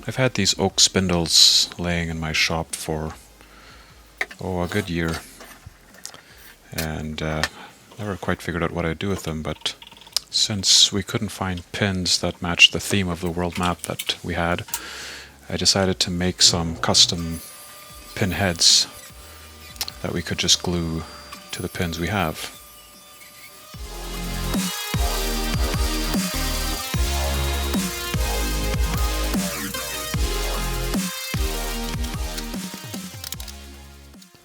I've had these oak spindles laying in my shop for, a good year, and never quite figured out what I'd do with them, but since we couldn't find pins that matched the theme of the world map that we had, I decided to make some custom pin heads that we could just glue to the pins we have.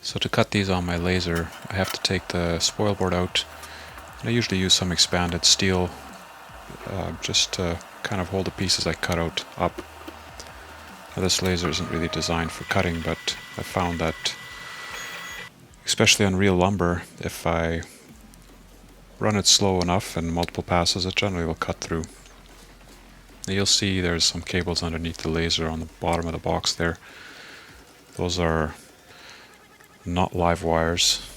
So to cut these on my laser, I have to take the spoil board out. And I usually use some expanded steel just to kind of hold the pieces I cut out up. Now this laser isn't really designed for cutting, but I found that, especially on real lumber, if I run it slow enough in multiple passes, it generally will cut through. Now you'll see there's some cables underneath the laser on the bottom of the box there. Those are not live wires.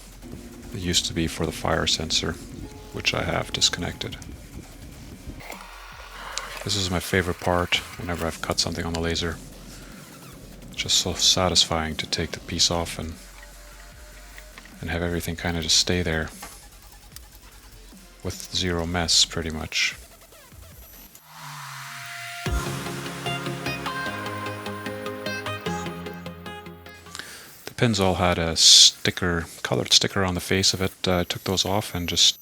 It used to be for the fire sensor, which I have disconnected. This is my favorite part whenever I've cut something on the laser. It's just so satisfying to take the piece off and have everything kind of just stay there with zero mess, pretty much. Pins all had a colored sticker on the face of it. I took those off and just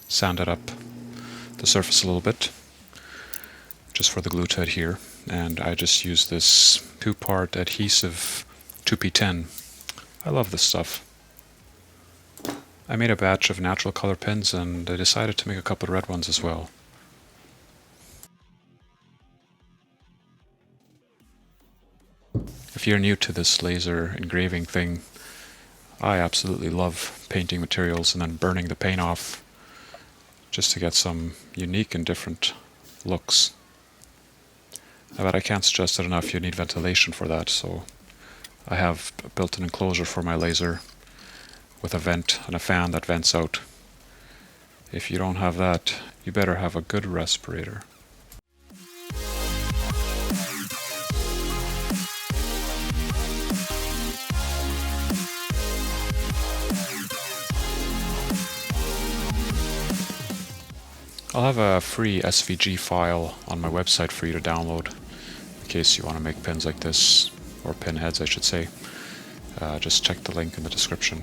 sanded up the surface a little bit, just for the glue to adhere. And I just used this 2-part adhesive 2P10. I love this stuff. I made a batch of natural color pins, and I decided to make a couple of red ones as well. If you're new to this laser engraving thing, I absolutely love painting materials and then burning the paint off just to get some unique and different looks. But I can't stress it enough, you need ventilation for that, so I have built an enclosure for my laser with a vent and a fan that vents out. If you don't have that, you better have a good respirator. I'll have a free SVG file on my website for you to download in case you want to make pins like this, or pin heads I should say. Just check the link in the description.